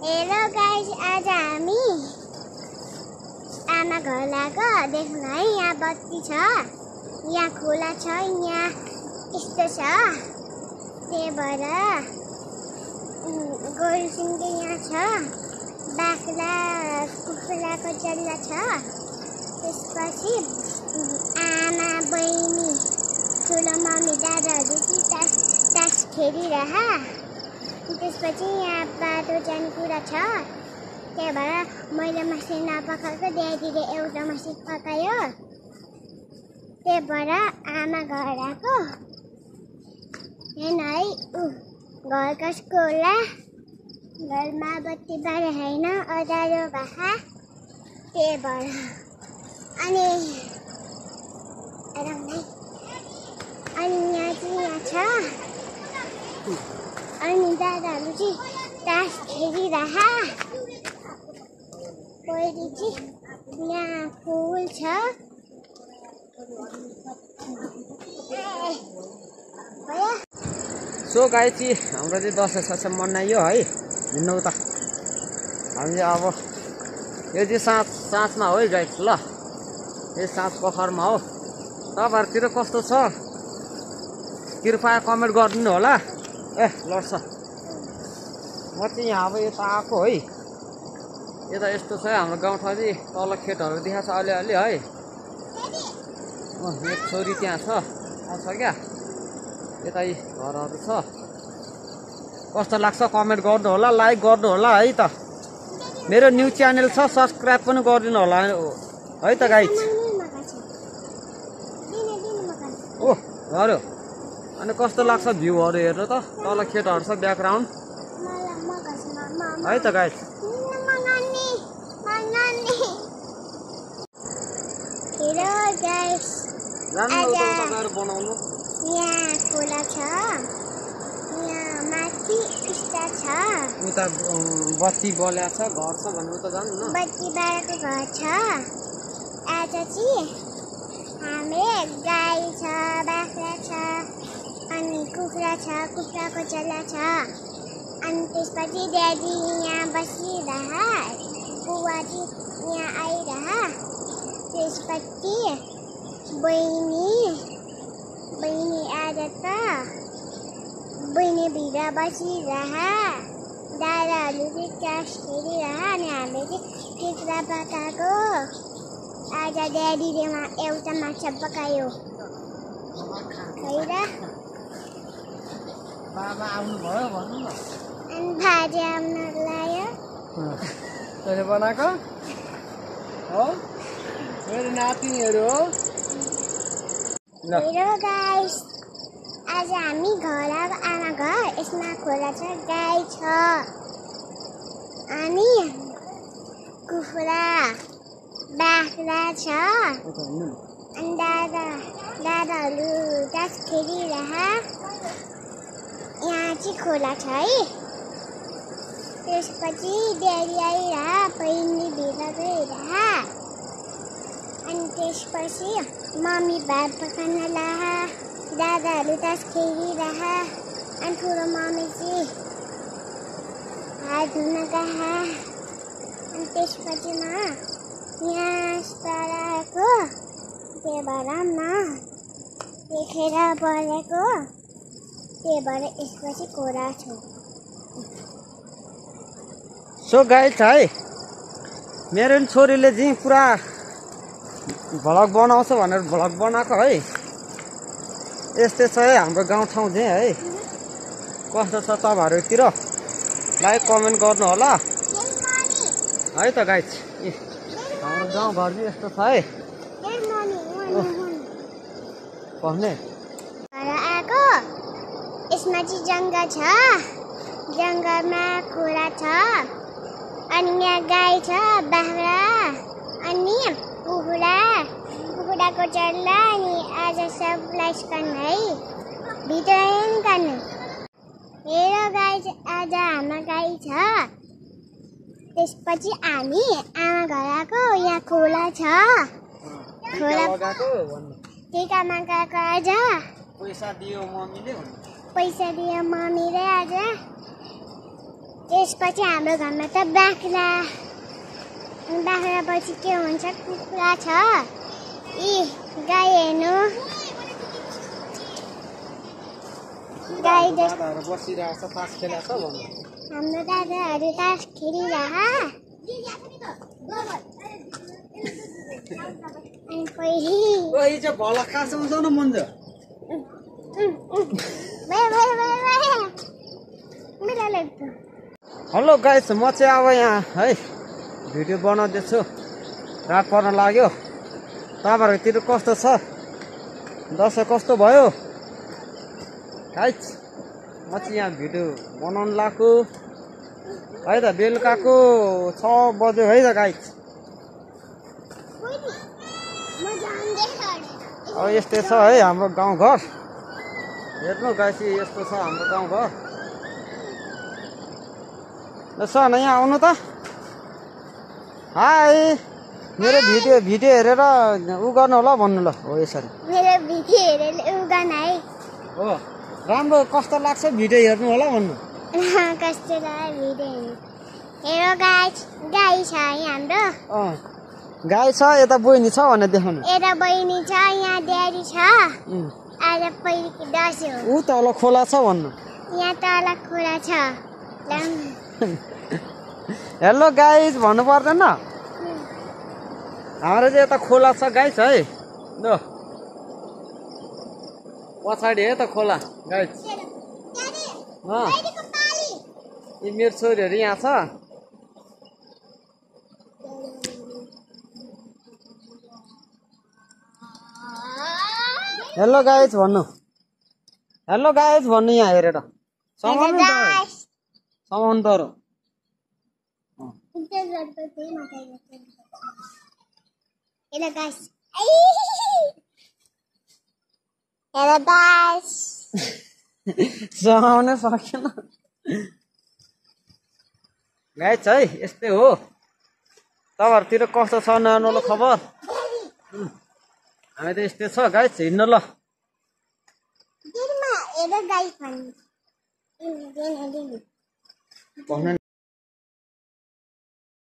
Hello guys, आज हामी आमा घर लागेको। देख्नु है, यहाँ बत्ती छ, यहाँ खोला छ, यहाँ यस्तो छ। त्यही भएर गोरु सिंह यहाँ छ, बाख्रा कुखुराको जल्ला छ। त्यसपछि आमा बहिनी ठुलो मम्मी दादाहरू तास खेलिरह। त्यसपछि यहाँ बाटो जाने कुरा छ। त्यही भएर मैले मासु नपकाएको, ड्याडीले एउटा मासु पकायो। त्यही भएर आमा घर आएको। हेर्न है, घर कसको होला? घरमा बत्ती बारे होइन, अँध्यारो भए। त्यही भएर अनि यहाँ चाहिँ यहाँ छ। अनि दादाहरू चाहिँ तास खेलिरह। पहिले चाहिँ यहाँ फुल छ। सो गाइस, हाम्रो चाहिँ दसैँ ससैँ मनाइयो है। हिँड्नु त हामीले अब यो चाहिँ साँझमा हो है गाइस। ल यो साँझ पोखरमा हो। तपाईँहरूतिर कस्तो छ कृपया कमेन्ट गरिदिनु होला। ए लड्छ। म चाहिँ यहाँ अब यता आएको है। यता यस्तो छ हाम्रो गाउँठाउँ चाहिँ तल खेतहरू देखाएको छ अलिअलि है। एक छोरी त्यहाँ छ, आउँछ क्या। यता घरहरू छ। कस्तो लाग्छ कमेन्ट गर्नु होला, लाइक गर्नु होला है त। मेरो न्यू च्यानल छ, सब्सक्राइब पनि गरिदिनु होला है त गाइस। ओ घर अनि कस्तो लाग्छ भ्यूहरू हेर्नु त। तल खेतहरू छ ब्याकग्राउन्ड है त गाइस। बनाउनु यहाँ खोला छ, यहाँ माथि टिस्टा छ, उता बत्ती बल्या छ, घर छ भन्नु त जानु न। बत्ती बालेको घर छ। आज चाहिँ हामी गाई छ, बाख्रा छ, अनि कुखुरा छ, कुखुराको चल्ला छ। अनि त्यसपछि ड्याडी यहाँ बसिरह, बुवा चाहिँ यहाँ आइरह। त्यसपछि बहिनी आज त बहिनी भित्र बसिरह। दादाहरू चाहिँ तास खेलिरह। अनि हामीले चाहिँ कुखुरा पकाएको। आज ड्याडीले एउटा माछा पकायो। बाबा आउनुभयो भन्नु न। अनि भाजी आउनु लाग्यो। तैँले बनाएको हो? मेरो नातिनीहरू हो। हेलो गाइस, आज हामी घर आएको। आमा घर, यसमा खोला छ, गाई छ, अनि कुखुरा बाख्रा छ। अनि दादाहरू तास खेलिरह। यहाँ चाहिँ खोला छ है। त्यसपछि ड्याडी आइरह, बहिनी भित्र गइरह। अनि त्यसपछि मम्मी भात पकाउन लाह। दादाहरू तास खेलिरह। अनि ठुलो मम्मी चाहिँ हात धुन गए। अनि त्यसपछि यहाँ आएको। त्यही भएर देखेर बोलेको। त्यही भएर यसपछि खोला छु। सो गाइस है, मेरो छोरीले चाहिँ पुरा भ्लग बनाउँछ भनेर भ्लग बनाएको है। यस्तै छ है हाम्रो गाउँठाउँ चाहिँ है। कस्तो छ तपाईँहरूतिर लाइक कमेन्ट गर्नु होला है त गाइस। हाम्रो गाउँघर चाहिँ यस्तो छ है। भन्ने आएको। यसमा चाहिँ जङ्गल छ, जङ्गलमा खोला छ। अनि यहाँ गाई छ, बाख्रा, अनि कुखुराको चल्ला। अनि आज सबलाई सिकाउनु है, भित्र निकाल्नु। हेलो गाई, आज हाम्रो गाई छ। त्यसपछि हामी आमा घर आएको। यहाँ खोला छ, खोला टिकामा गएको। आज पैसा दियो मम्मीले पैसा दियो मम्मीले आज। त्यसपछि हाम्रो घरमा त बाख्रा पछि के हुन्छ कुखुरा छ गाई हेर्नु गाई बसिरहेको छ तास खेलेको छ भन्नु हाम्रो दादाहरू तास खेलिरह अनि कोही ओइ चाहिँ भला खासौँ न मन भयो हेलो गाइस म चाहिँ अब यहाँ है भिडियो बनाउँदैछु रात पर्न लाग्यो तपाईँहरूतिर कस्तो छ दसैँ कस्तो भयो गाइस म चाहिँ यहाँ भिडियो बनाउनु लाग्छु है त बेलुकाको 6 बज्यो है त गाइस अब यस्तै छ है हाम्रो गाउँघर हेर्नु गाइस यस्तो छ हाम्रो गाउँघर सन यहाँ आउनु त हाई मेरो भिडियो हेरेर उ गर्नु होला भन्नु ल हो यसरी मेरो भिडियो हेरेर उ गर्न है हो राम्रो कस्तो लाग्छ भिडियो हेर्नु होला भन्नु कस्तो लाग्यो भिडियो हेरो गाई छ हाम्रो गाई छ यता बहिनी छ भनेर देखाउनु यता बहिनी छ यहाँ ड्याडी छ आज पहिलो दसैँ हो ऊ तल खोला छ भन्नु यहाँ तल खोला छ हेलो गाइज भन्नु पर्दैन हाम्रो चाहिँ यता खोला छ गाइज है ल पछाडि है त खोला गाइज यी मेरो छोरीहरू यहाँ छ हेलो गाइज भन्नु यहाँ हेरेर समाउनु तर समाउनै सकेन गाइज है यस्तै हो तपाईँहरूतिर कस्तो छ नराम्रो खबर हामी त यस्तै छ गाइज हिँड्नु ल